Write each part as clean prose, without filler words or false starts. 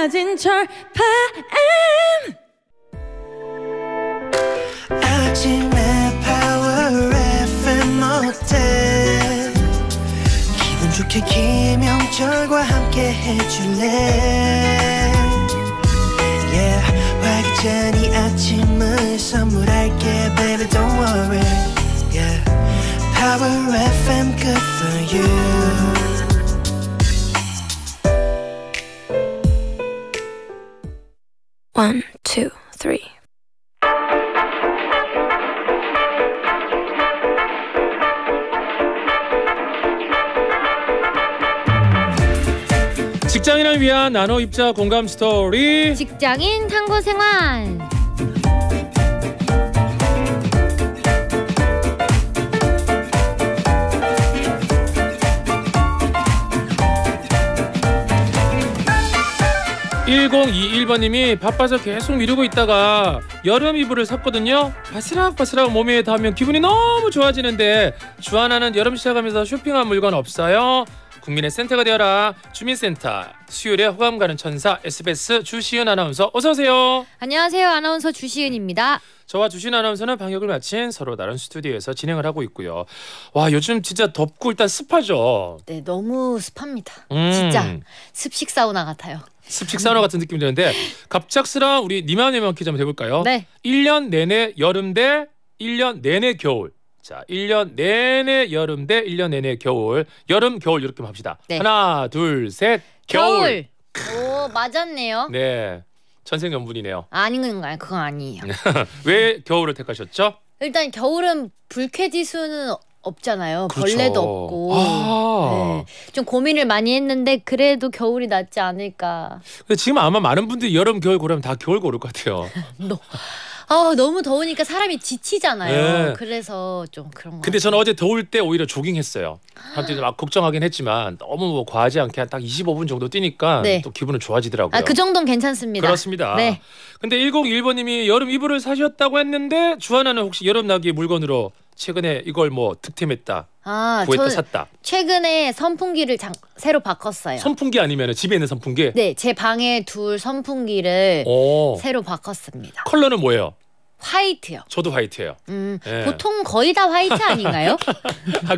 낮은 철파엠 아침에 Power FM 어때 기분 좋게 김영철과 함께 해줄래 Yeah 활기찬 이 아침을 선물할게 Baby don't worry Yeah Power FM good for you One, two, three. 직장인을 위한 나노 입자 공감 스토리 직장인 탐구 생활. (1021번님이) 바빠서 계속 미루고 있다가 여름 이불을 샀거든요. 바스락바스락 몸에 닿으면 기분이 너무 좋아지는데 주하나는 여름 시작하면서 쇼핑한 물건 없어요? 국민의 센터가 되어라 주민센터 수요일에 호감 가는 천사 SBS 주시은 아나운서 어서 오세요. 안녕하세요. 아나운서 주시은입니다. 저와 주시은 아나운서는 방역을 마친 서로 다른 스튜디오에서 진행을 하고 있고요. 와 요즘 진짜 덥고 일단 습하죠. 네, 너무 습합니다. 진짜 습식 사우나 같아요. 습식 사우나 같은 느낌이 드는데 갑작스러운 우리 니마네만 퀴즈 한번 해볼까요? 네. 1년 내내 여름 대 1년 내내 겨울. 자, 1년 내내 여름 대 1년 내내 겨울. 여름, 겨울 이렇게 합시다. 네. 하나, 둘, 셋. 겨울. 오, 맞았네요. 네. 천생연분이네요. 아닌 건가요? 그건 아니에요. 왜 겨울을 택하셨죠? 일단 겨울은 불쾌지수는 없잖아요. 그렇죠. 벌레도 없고. 아. 네. 좀 고민을 많이 했는데 그래도 겨울이 낫지 않을까. 근데 지금 아마 많은 분들이 여름, 겨울 고르면 다 겨울 고를 것 같아요. 너무 더우니까 사람이 지치잖아요. 네. 그래서 좀 그런 거. 근데 저는 어제 더울 때 오히려 조깅했어요. 사람들이 막 걱정하긴 했지만 너무 뭐 과하지 않게 한 딱 25분 정도 뛰니까 네. 또 기분은 좋아지더라고요. 그 정도는 괜찮습니다. 그렇습니다. 네. 근데 1021번님이 여름 이불을 사셨다고 했는데 주하나는 혹시 여름 나기 물건으로 최근에 이걸 뭐 득템했다, 구했다, 저는 샀다. 최근에 선풍기를 새로 바꿨어요. 선풍기 아니면 집에 있는 선풍기? 네, 제 방에 둘 선풍기를 오. 새로 바꿨습니다. 컬러는 뭐예요? 화이트요. 저도 화이트예요. 네. 보통 거의 다 화이트 아닌가요?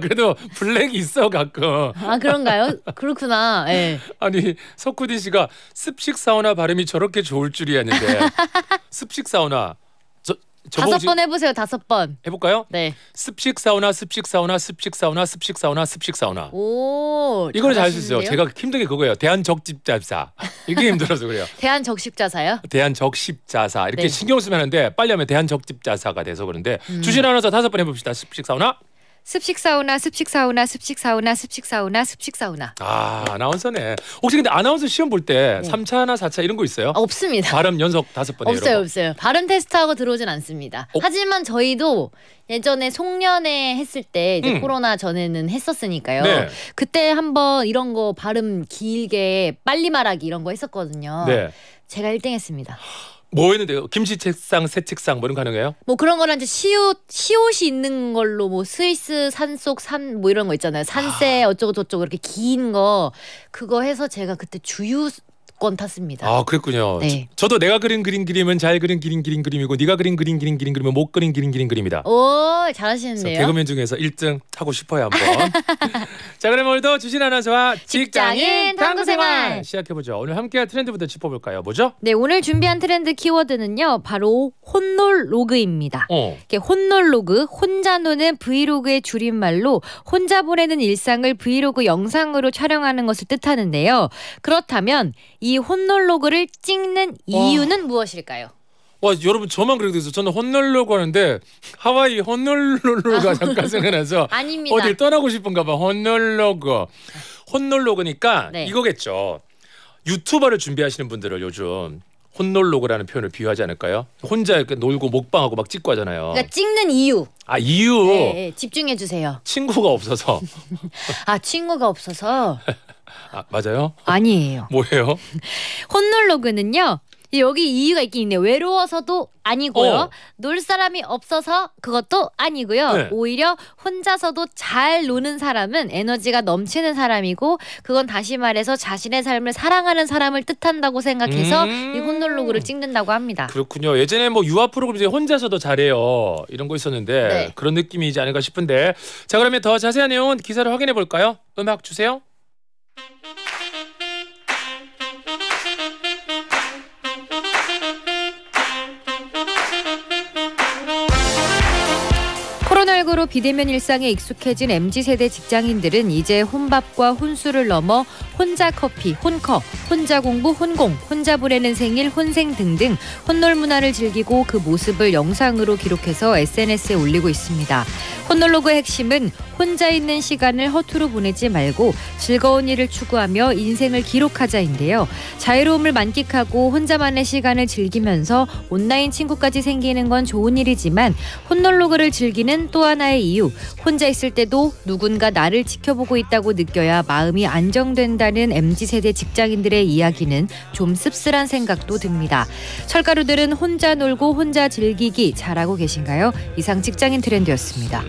그래도 블랙이 있어 가끔. 그런가요? 그렇구나. 네. 아니 석구디 씨가 습식 사우나 발음이 저렇게 좋을 줄이야 했는데 습식 사우나 다섯 번 해보세요. 5번. 해볼까요? 네. 습식 사우나, 습식 사우나, 습식 사우나, 습식 사우나, 습식 사우나. 오. 이걸 잘 수 있어요. 잘하시는데요? 제가 힘든 게 그거예요. 대한적십자사. 이게 힘들어서 그래요. 대한적십자사요? 대한적십자사 이렇게 네. 신경 쓰면 하는데 빨리 하면 대한적십자사가 돼서 그런데 주신 아나운서 5번 해봅시다. 습식 사우나. 습식 사우나, 습식 사우나, 습식 사우나, 습식 사우나, 습식 사우나. 아나운서네. 혹시 근데 아나운서 시험 볼 때 네. 3차나 4차 이런 거 있어요? 없습니다. 발음 연속 5번 해요. 없어요. 발음 테스트하고 들어오진 않습니다. 하지만 저희도 예전에 송년회 했을 때 이제 코로나 전에는 했었으니까요. 네. 그때 한번 이런 거 발음 길게 빨리 말하기 이런 거 했었거든요. 네. 제가 1등 했습니다. 뭐 했는데요? 김치 책상, 새 책상 뭐 이런 거 가능해요? 뭐 그런 거랑 이제 시옷이 있는 걸로 뭐 스위스 산속 산 뭐 이런 거 있잖아요. 산세 어쩌고 저쩌고 이렇게 긴 거 그거 해서 제가 그때 주유권 탔습니다. 그랬군요. 네. 저도 내가 그린 그림은 잘 그린 그림이고 네가 그린 그림은 못 그린 그림이다. 오, 잘하시는데요. 개그맨 중에서 1등 하고 싶어요 한번. 자 그럼 오늘도 주신 아나운서와 직장인 탐구생활 시작해보죠. 오늘 함께할 트렌드부터 짚어볼까요? 뭐죠? 네, 오늘 준비한 트렌드 키워드는요. 바로 혼놀로그입니다. 이렇게 혼놀로그, 혼자 노는 브이로그의 줄임말로 혼자 보내는 일상을 브이로그 영상으로 촬영하는 것을 뜻하는데요. 그렇다면 이 혼놀로그를 찍는 이유는 무엇일까요? 와 여러분 저만 그래도 있어. 저는 혼놀로그 하는데 하와이 혼놀로그가 잠깐 생각나서 아닙니다. 어딜 떠나고 싶은가 봐. 혼놀로그니까 네. 이거겠죠. 유튜버를 준비하시는 분들을 요즘 혼놀로그라는 표현을 비유하지 않을까요? 혼자 이렇게 놀고 먹방하고 막 찍고 하잖아요. 그러니까 찍는 이유. 이유. 네, 집중해 주세요. 친구가 없어서. 친구가 없어서. 맞아요? 아니에요. 뭐예요? 혼놀로그는요. 여기 이유가 있긴 있네요. 외로워서도 아니고요. 어. 놀 사람이 없어서 그것도 아니고요. 네. 오히려 혼자서도 잘 노는 사람은 에너지가 넘치는 사람이고 그건 다시 말해서 자신의 삶을 사랑하는 사람을 뜻한다고 생각해서 이 혼놀로그를 찍는다고 합니다. 그렇군요. 예전에 뭐 유아 프로그램 이제 혼자서도 잘해요. 이런 거 있었는데 네. 그런 느낌이지 않을까 싶은데 자 그러면 더 자세한 내용은 기사를 확인해 볼까요? 음악 주세요. 코로나19로 비대면 일상에 익숙해진 MZ세대 직장인들은 이제 혼밥과 혼술을 넘어 혼자 커피, 혼커, 혼자 공부, 혼공, 혼자 보내는 생일, 혼생 등등 혼놀 문화를 즐기고 그 모습을 영상으로 기록해서 SNS에 올리고 있습니다. 혼놀로그의 핵심은 혼자 있는 시간을 허투루 보내지 말고 즐거운 일을 추구하며 인생을 기록하자인데요. 자유로움을 만끽하고 혼자만의 시간을 즐기면서 온라인 친구까지 생기는 건 좋은 일이지만 혼놀로그를 즐기는 또 하나의 이유, 혼자 있을 때도 누군가 나를 지켜보고 있다고 느껴야 마음이 안정된다는 MZ세대 직장인들의 이야기는 좀 씁쓸한 생각도 듭니다. 철가루들은 혼자 놀고 혼자 즐기기 잘하고 계신가요? 이상 직장인 트렌드였습니다.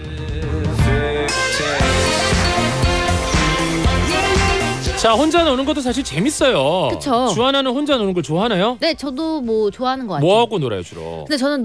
자 혼자 노는 것도 사실 재밌어요. 그쵸. 주하나는 혼자 노는 걸 좋아하나요? 네, 저도 뭐 좋아하는 것 같아요. 뭐 하고 놀아요 주로? 근데 저는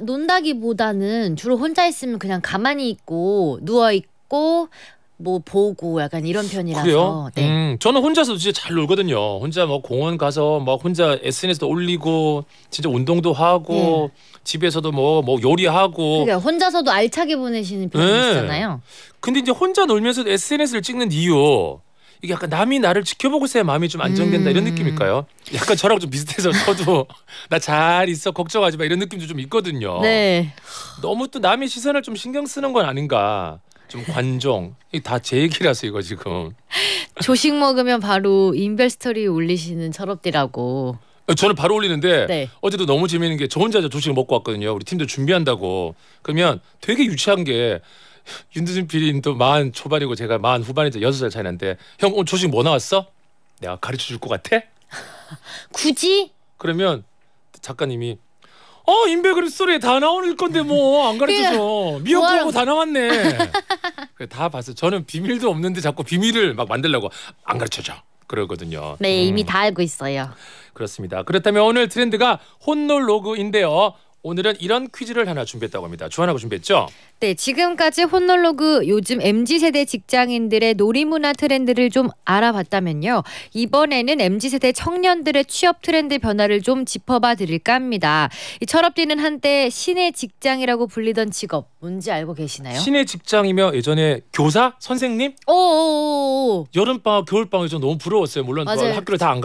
논다기보다는 주로 혼자 있으면 그냥 가만히 있고 누워 있고 뭐 보고 약간 이런 편이라서. 그래요? 네. 저는 혼자서도 진짜 잘 놀거든요. 혼자 뭐 공원 가서 막 혼자 SNS도 올리고 진짜 운동도 하고 집에서도 뭐 요리하고. 그러니까 혼자서도 알차게 보내시는 편이 있잖아요. 근데 이제 혼자 놀면서 SNS를 찍는 이유 이게 약간 남이 나를 지켜보고 있어야 마음이 좀 안정된다 이런 느낌일까요? 약간 저랑 좀 비슷해서 저도 나 잘 있어 걱정하지 마 이런 느낌도 좀 있거든요. 네. 너무 또 남의 시선을 좀 신경 쓰는 건 아닌가. 좀 관종 이게 다 제 얘기라서 이거 지금. 조식 먹으면 바로 인별 스토리 올리시는 철업디라고. 저는 바로 올리는데 네. 어제도 너무 재미있는 게 저 혼자 조식을 먹고 왔거든요. 우리 팀도 준비한다고. 그러면 되게 유치한 게 윤두준 PD님도 40 초반이고 제가 40 후반이죠. 6살 차이 나는데 형 오늘 조식 뭐 나왔어? 내가 가르쳐 줄 것 같아? 굳이? 그러면 작가님이 인베그룹 스토리에 다 나오는 건데 뭐 안 가르쳐줘. 미역국하고 다 나왔네. 다 봤어. 저는 비밀도 없는데 자꾸 비밀을 막 만들려고 안 가르쳐줘. 그러거든요. 네, 이미 다 알고 있어요. 그렇습니다. 그렇다면 오늘 트렌드가 혼놀로그인데요. 오늘은 이런 퀴즈를 하나 준비했다고 합니다. 주하나가 준비했죠? 네, 지금까지 혼놀로그 요즘 MZ세대 직장인들의 놀이문화 트렌드를 좀 알아봤다면요. 이번에는 MZ세대 청년들의 취업 트렌드 변화를 좀 짚어봐 드릴까 합니다. 이 철업디는 한때 신의 직장이라고 불리던 직업 뭔지 알고 계시나요? 신의 직장이며 예전에 교사? 선생님? 오. 여름방학, 겨울방학이 좀 너무 부러웠어요. 물론 뭐 맞아요. 학교를 다 안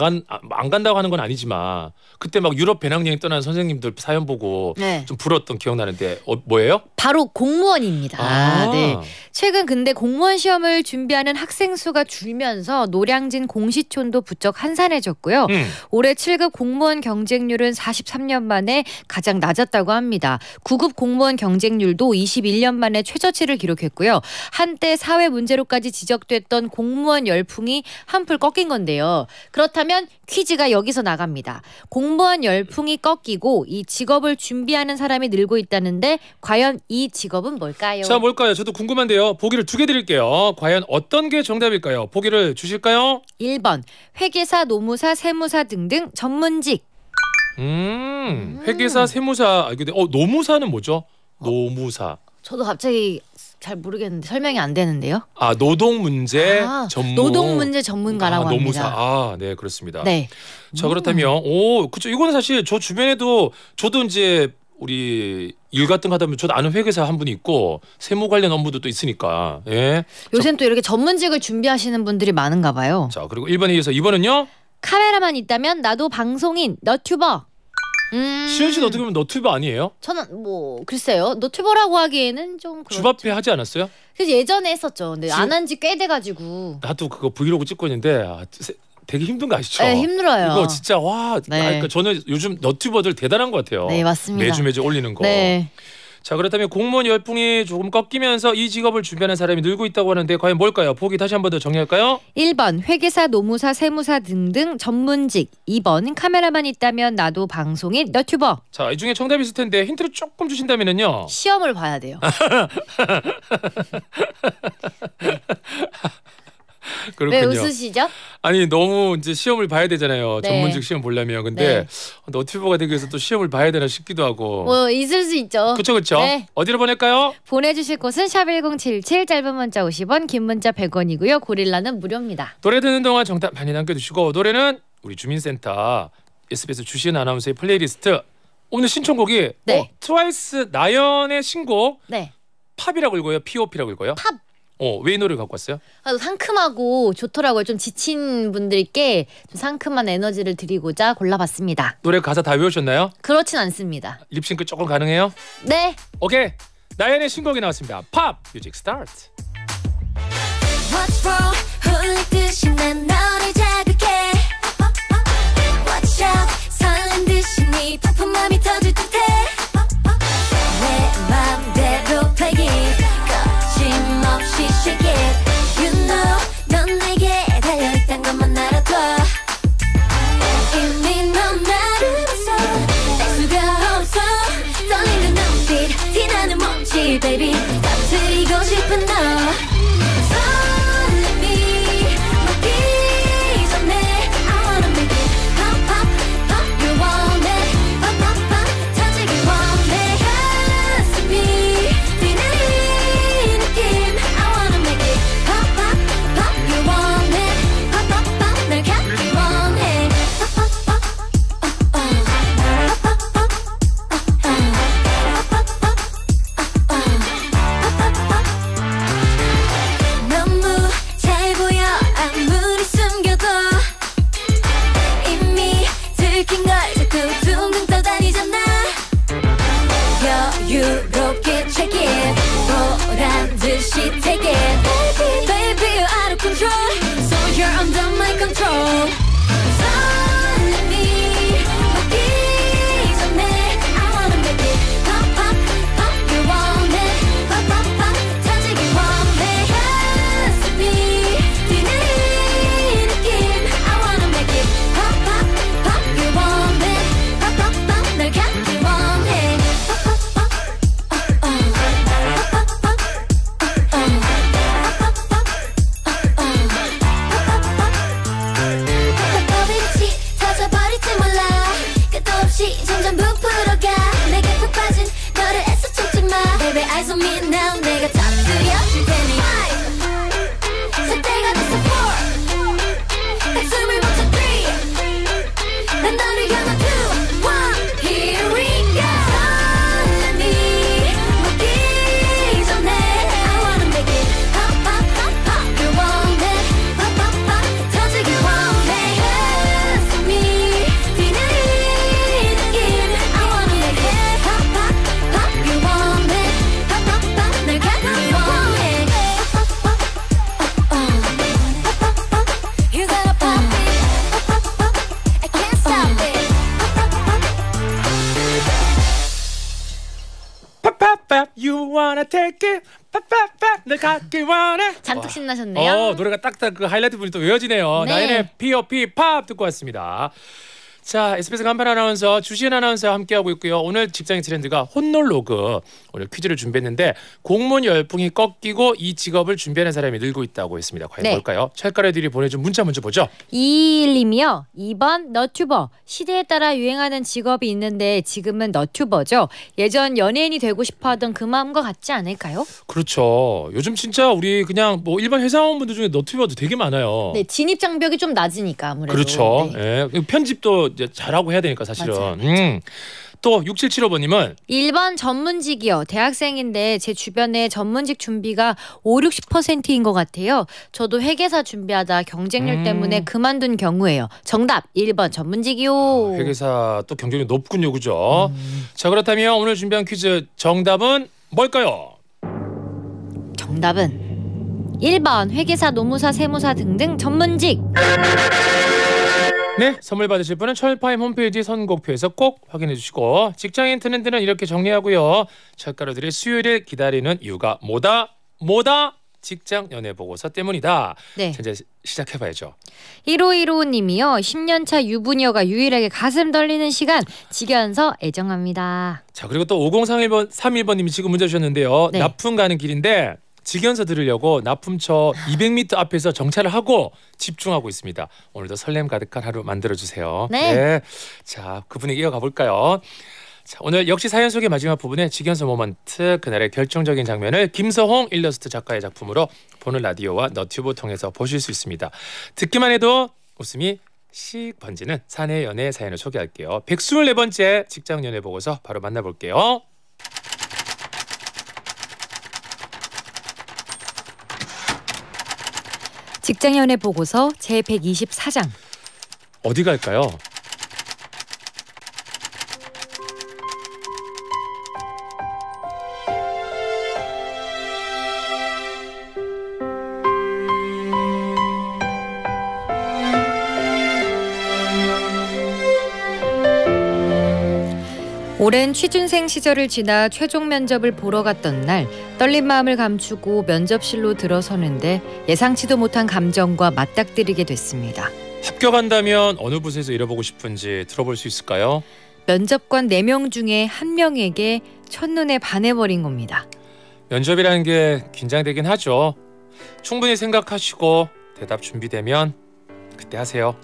간다고 하는 건 아니지만 그때 막 유럽 배낭여행 떠난 선생님들 사연 보고 네. 좀 부러웠던 기억나는데 뭐예요? 바로 공무원입니다. 아. 네. 최근 근데 공무원 시험을 준비하는 학생 수가 줄면서 노량진 공시촌도 부쩍 한산해졌고요. 올해 7급 공무원 경쟁률은 43년 만에 가장 낮았다고 합니다. 9급 공무원 경쟁률도 21년 만에 최저치를 기록했고요. 한때 사회 문제로까지 지적됐던 공무원 열풍이 한풀 꺾인 건데요. 그렇다면 퀴즈가 여기서 나갑니다. 공무원 열풍이 꺾이고 이 직업을 준비하는 사람이 늘고 있다는데 과연 이 직업은 뭘까요? 자, 뭘까요? 저도 궁금한데요. 보기를 2개 드릴게요. 과연 어떤 게 정답일까요? 보기를 주실까요? 1번 회계사, 노무사, 세무사 등등 전문직. 회계사, 세무사. 근데 노무사는 뭐죠? 노무사. 저도 갑자기 잘 모르겠는데 설명이 안 되는데요. 노동 문제 전문. 노동 문제 전문가라고 노무사. 합니다. 네, 그렇습니다. 네. 자, 그렇다면 그렇죠. 이거는 사실 저 주변에도 저도 이제 우리 일 같은 거 하다 보면 저도 아는 회계사 한 분이 있고 세무 관련 업무도 또 있으니까. 예. 요새는 또 이렇게 전문직을 준비하시는 분들이 많은가 봐요. 자, 그리고 1번에 이어서 2번은요? 카메라만 있다면 나도 방송인, 너튜버. 시은 씨는 어떻게 보면 너튜버 아니에요? 저는 뭐 글쎄요. 너튜버라고 하기에는 좀 그렇죠. 주바페 하지 않았어요? 그래서 예전에 했었죠. 근데 지금- 안 한 지 꽤 돼가지고. 나도 그거 브이로그 찍고 있는데 되게 힘든 거 아시죠? 네, 힘들어요. 이거 진짜 네. 그러니까 저는 요즘 너튜버들 대단한 것 같아요. 네, 맞습니다. 매주 올리는 거. 네. 자, 그렇다면 공무원 열풍이 조금 꺾이면서 이 직업을 준비하는 사람이 늘고 있다고 하는데 과연 뭘까요? 보기 다시 한 번 더 정리할까요? 1번 회계사, 노무사, 세무사 등등 전문직. 2번 카메라만 있다면 나도 방송인 너튜버. 자, 이 중에 정답이 있을 텐데 힌트를 조금 주신다면요. 시험을 봐야 돼요. 그렇군요. 왜 웃으시죠? 아니 너무 이제 시험을 봐야 되잖아요. 네. 전문직 시험 보려면. 근데 너튜버가 되기 위해서 또 시험을 봐야 되나 싶기도 하고. 뭐 있을 수 있죠. 그렇죠. 네. 어디로 보낼까요? 보내주실 곳은 샵1077, 짧은 문자 50원, 긴 문자 100원이고요. 고릴라는 무료입니다. 노래 듣는 동안 정답 많이 남겨주시고 노래는 우리 주민센터 SBS 주시은 아나운서의 플레이리스트. 오늘 신청곡이 네. 트와이스 나연의 신곡 네. 팝이라고 읽어요? POP라고 읽어요? 팝. 왜 이 노래를 갖고 왔어요? 상큼하고 좋더라고요. 좀 지친 분들께 좀 상큼한 에너지를 드리고자 골라봤습니다. 노래 가사 다 외우셨나요? 그렇진 않습니다. 립싱크 조금 가능해요? 네. 오케이. 나연의 신곡이 나왔습니다. 팝 뮤직 스타트. What's wrong? 홀린 듯이 난 너를 자극해. Watch out. 설렌 듯이 네 폭풍맘이 터질 듯해. 내 맘대로 play it. 거침없이 shake it. You know 넌 내게 달려있단 것만 알아둬. 이미 넌 나를 봤어. 알 수가 없어. 떨리는 눈빛 티나는 몸짓 baby. 터뜨리고 싶은 너. 여유롭게 check it. 보란 듯이 take it. Baby, baby, you're out of control. So you're under my control. 설렘이 먹기 전에 I wanna make it pop, pop, pop. You want it pop, pop, pop. 터지기 원해. 가슴이 뛰는 이 느낌 I wanna make it pop, pop, pop. You want it pop, pop, pop. 날 갖기 원해. 점점 부풀어가 내게 푹 빠진 너를 애써 참지마. Baby eyes on me now. 내가 잡수여줄 테니 살 때가 됐어 4. 한숨을 멈춰 3. 난 너를 향한 2, 1. Here we go. 설렘이 먹기 전에 I wanna make it pop, pop, pop, pop. You want it pop, pop, pop. 터지기 원해. 가슴이 뛰는 You wanna take it, 팝팝팝, 내 갖기 원해. 잔뜩 신나셨네요. 노래가 딱딱 그 하이라이트 부분이 또 외워지네요. 네. 나연의 P.O.P. 팝 듣고 왔습니다. 자, SBS 간판 아나운서 주시은 아나운서와 함께하고 있고요. 오늘 직장인 트렌드가 혼놀 로그. 오늘 퀴즈를 준비했는데 공무원 열풍이 꺾이고 이 직업을 준비하는 사람이 늘고 있다고 했습니다. 과연 뭘까요? 찰가래들이 보내준 문자 먼저 보죠. 221님이요. 2번 너튜버. 시대에 따라 유행하는 직업이 있는데 지금은 너튜버죠. 예전 연예인이 되고 싶어하던 그 마음과 같지 않을까요? 그렇죠. 요즘 진짜 우리 그냥 뭐 일반 회사원분들 중에 너튜버도 되게 많아요. 네, 진입 장벽이 좀 낮으니까 아무래도. 그렇죠. 네. 예. 편집도 이제 잘하고 해야 되니까 사실은. 또 6775번님은 1번 전문직이요. 대학생인데 제 주변에 전문직 준비가 50-60%인 것 같아요. 저도 회계사 준비하다 경쟁력 때문에 그만둔 경우예요. 정답 1번 전문직이요. 회계사 또 경쟁력이 높군요. 그죠? 자, 그렇다면 오늘 준비한 퀴즈 정답은 뭘까요? 정답은 1번 회계사, 노무사, 세무사 등등 전문직. 네, 선물 받으실 분은 철파임 홈페이지 선곡표에서 꼭 확인해 주시고 직장인 트렌드는 이렇게 정리하고요. 철가루들이 수요일을 기다리는 이유가 뭐다? 직장 연애 보고서 때문이다. 네. 이제 시작해봐야죠. 1515님이요. 10년차 유부녀가 유일하게 가슴 떨리는 시간 직연서 애정합니다. 자, 그리고 또 5031번님이 지금 문자 주셨는데요. 네. 납품 가는 길인데 직연서 들으려고 납품처 200m 앞에서 정차를 하고 집중하고 있습니다. 오늘도 설렘 가득한 하루 만들어주세요. 네. 자, 그 분위기 이어가 볼까요? 자, 오늘 역시 사연 소개 마지막 부분에 직연서 모먼트, 그날의 결정적인 장면을 김서홍 일러스트 작가의 작품으로 보는 라디오와 너튜브 통해서 보실 수 있습니다. 듣기만 해도 웃음이 씩 번지는 사내 연애 사연을 소개할게요. 124번째 직장 연애 보고서 바로 만나볼게요. 직장 연애 보고서 제 124장. 어디 갈까요? 오랜 취준생 시절을 지나 최종 면접을 보러 갔던 날 떨린 마음을 감추고 면접실로 들어서는데 예상치도 못한 감정과 맞닥뜨리게 됐습니다. 합격한다면 어느 부서에서 일해보고 싶은지 들어볼 수 있을까요? 면접관 4명 중에 1명에게 첫눈에 반해버린 겁니다. 면접이라는 게 긴장되긴 하죠. 충분히 생각하시고 대답 준비되면 그때 하세요.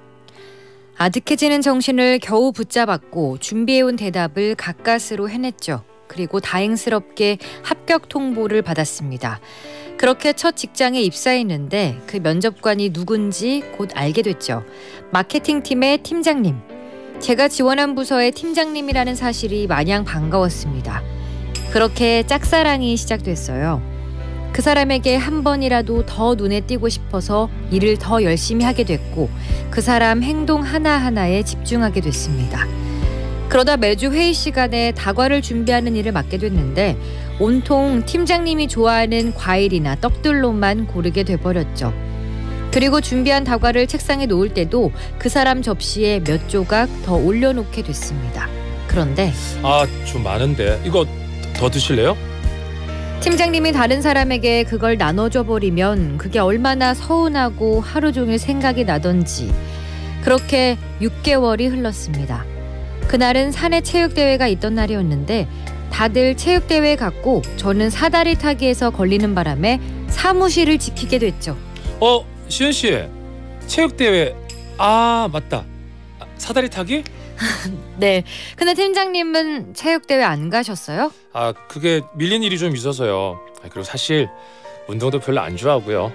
아득해지는 정신을 겨우 붙잡았고 준비해온 대답을 가까스로 해냈죠. 그리고 다행스럽게 합격 통보를 받았습니다. 그렇게 첫 직장에 입사했는데 그 면접관이 누군지 곧 알게 됐죠. 마케팅팀의 팀장님. 제가 지원한 부서의 팀장님이라는 사실이 마냥 반가웠습니다. 그렇게 짝사랑이 시작됐어요. 그 사람에게 한 번이라도 더 눈에 띄고 싶어서 일을 더 열심히 하게 됐고 그 사람 행동 하나하나에 집중하게 됐습니다. 그러다 매주 회의 시간에 다과를 준비하는 일을 맡게 됐는데 온통 팀장님이 좋아하는 과일이나 떡들로만 고르게 돼버렸죠. 그리고 준비한 다과를 책상에 놓을 때도 그 사람 접시에 몇 조각 더 올려놓게 됐습니다. 그런데 좀 많은데 이거 더 드실래요? 팀장님이 다른 사람에게 그걸 나눠줘 버리면 그게 얼마나 서운하고 하루 종일 생각이 나던지. 그렇게 6개월이 흘렀습니다. 그날은 사내 체육대회가 있던 날이었는데 다들 체육대회에 갔고 저는 사다리 타기에서 걸리는 바람에 사무실을 지키게 됐죠. 시은 씨, 체육대회 맞다. 사다리 타기? 네. 근데 팀장님은 체육대회 안 가셨어요? 그게 밀린 일이 좀 있어서요. 그리고 사실 운동도 별로 안 좋아하고요.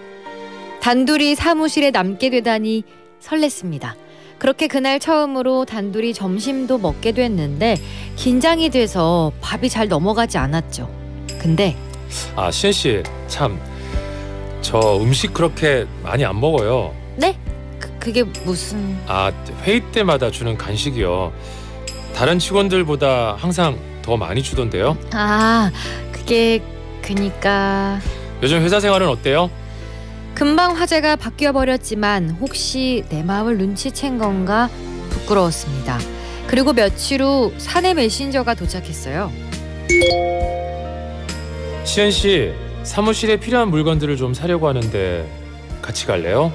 단둘이 사무실에 남게 되다니 설렜습니다. 그렇게 그날 처음으로 단둘이 점심도 먹게 됐는데 긴장이 돼서 밥이 잘 넘어가지 않았죠. 근데 시은 씨, 참 저 음식 그렇게 많이 안 먹어요. 네? 그게 무슨... 회의 때마다 주는 간식이요. 다른 직원들보다 항상 더 많이 주던데요. 그게 그니까... 요즘 회사 생활은 어때요? 금방 화제가 바뀌어버렸지만 혹시 내 마음을 눈치챈 건가 부끄러웠습니다. 그리고 며칠 후 사내 메신저가 도착했어요. 시은 씨, 사무실에 필요한 물건들을 좀 사려고 하는데 같이 갈래요?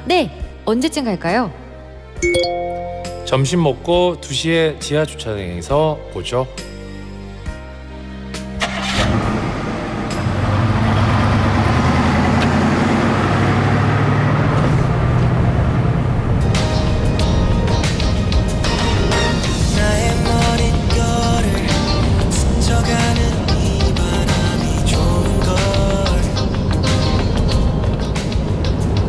네. 언제쯤 갈까요? 점심 먹고 2시에 지하 주차장에서 보죠.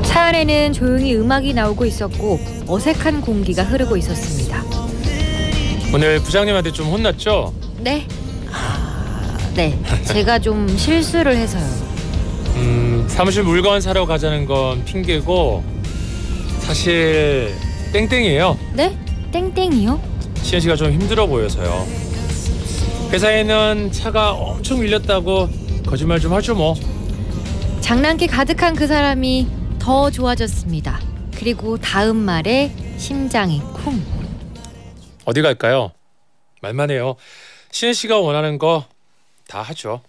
차안에는 조용히 음악이 나오고 있었고 어색한 공기가 흐르고 있었습니다. 오늘 부장님한테 좀 혼났죠? 네. 네. 제가 좀 실수를 해서요. 사무실 물건 사러 가자는 건 핑계고 사실 땡땡이에요. 네? 땡땡이요? 시은 씨가 좀 힘들어 보여서요. 회사에는 차가 엄청 밀렸다고 거짓말 좀 하죠 뭐. 장난기 가득한 그 사람이 더 좋아졌습니다. 그리고 다음 말에 심장이 쿵. 어디 갈까요? 말만 해요. 시은 씨가 원하는 거 다 하죠.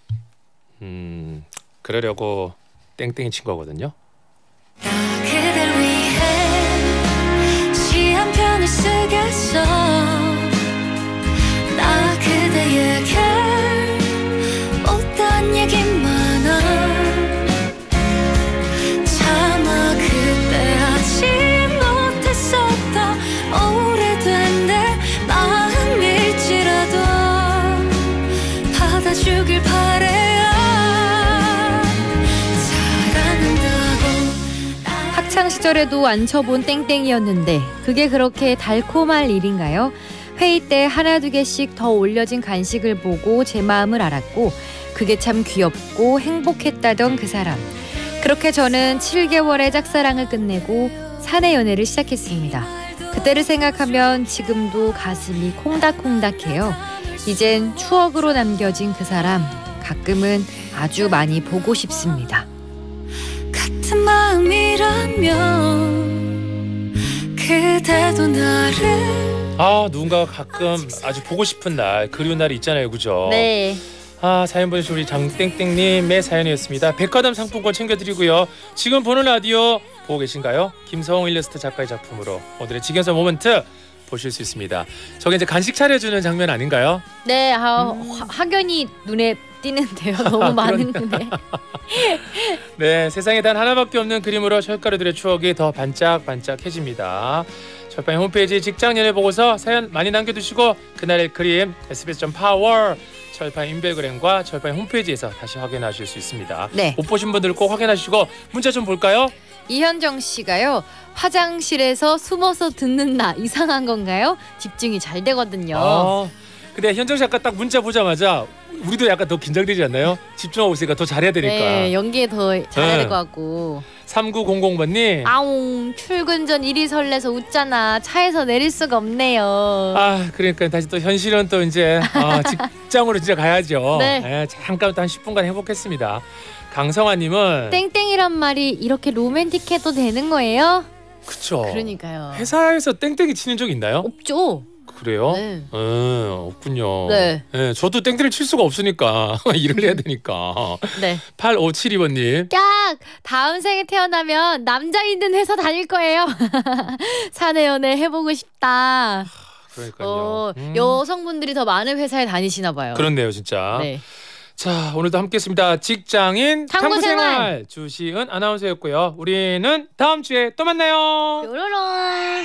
그러려고 땡땡이 친 거거든요. 그댈 위해 시 한 편을 쓰겠어. 나 그대에게 못한 얘기 많아. 차마 그때 하지 못했었다. 오래된 내 마음일지라도 받아주길 바래요. 사랑한다고. 학창 시절에도 안 쳐본 땡땡이였는데 그게 그렇게 달콤할 일인가요? 회의 때 하나 두 개씩 더 올려진 간식을 보고 제 마음을 알았고 그게 참 귀엽고 행복했다던 그 사람. 그렇게 저는 7개월의 짝사랑을 끝내고 사내 연애를 시작했습니다. 그때를 생각하면 지금도 가슴이 콩닥콩닥해요. 이젠 추억으로 남겨진 그 사람 가끔은 아주 많이 보고 싶습니다. 같은 마음이라면 그대도 나를. 누군가가 가끔 아주 보고 싶은 날, 그리운 날이 있잖아요, 그죠? 네. 사연 보내주신 우리 장땡땡님의 사연이었습니다. 백화점 상품권 챙겨드리고요. 지금 보는 라디오 보고 계신가요? 김성홍 일러스트 작가의 작품으로 오늘의 직연서 모먼트 보실 수 있습니다. 저게 이제 간식 차려주는 장면 아닌가요? 네, 확연히 눈에 띄는데요. 너무 많은데. 네, 세상에 단 하나밖에 없는 그림으로 철가루들의 추억이 더 반짝반짝해집니다. 철파인 홈페이지 직장연애 보고서 사연 많이 남겨두시고 그날의 그림 sbs.power 철파인 인별그램과 철파인 홈페이지에서 다시 확인하실 수 있습니다. 네. 못 보신 분들 꼭 확인하시고 문자 좀 볼까요? 이현정 씨가요. 화장실에서 숨어서 듣는 나 이상한 건가요? 집중이 잘 되거든요. 근데 현정 씨 아까 딱 문자 보자마자 우리도 약간 더 긴장되지 않나요? 집중하고 있으니까 더 잘해야 되니까. 네, 연기에 더 잘해야 될 것 같고. 3900번님. 아웅, 출근 전 일이 설레서 웃잖아. 차에서 내릴 수가 없네요. 그러니까 다시 또 현실은 또 이제 직장으로 이제 가야죠. 네. 잠깐 또 한 10분간 해보겠습니다. 강성아님은 땡땡이란 말이 이렇게 로맨틱해도 되는 거예요? 그쵸. 그러니까요. 회사에서 땡땡이 치는 적 있나요? 없죠. 그래요? 네. 없군요. 네. 저도 땡땡을 칠 수가 없으니까 일을 해야 되니까. 네. 8572번님. 깍! 다음 생에 태어나면 남자 있는 회사 다닐 거예요. 사내 연애 해보고 싶다. 그러니까요. 여성분들이 더 많은 회사에 다니시나 봐요. 그렇네요, 진짜. 네. 자, 오늘도 함께했습니다. 직장인 탐구생활 주시은 아나운서였고요. 우리는 다음 주에 또 만나요. 뾰로롱.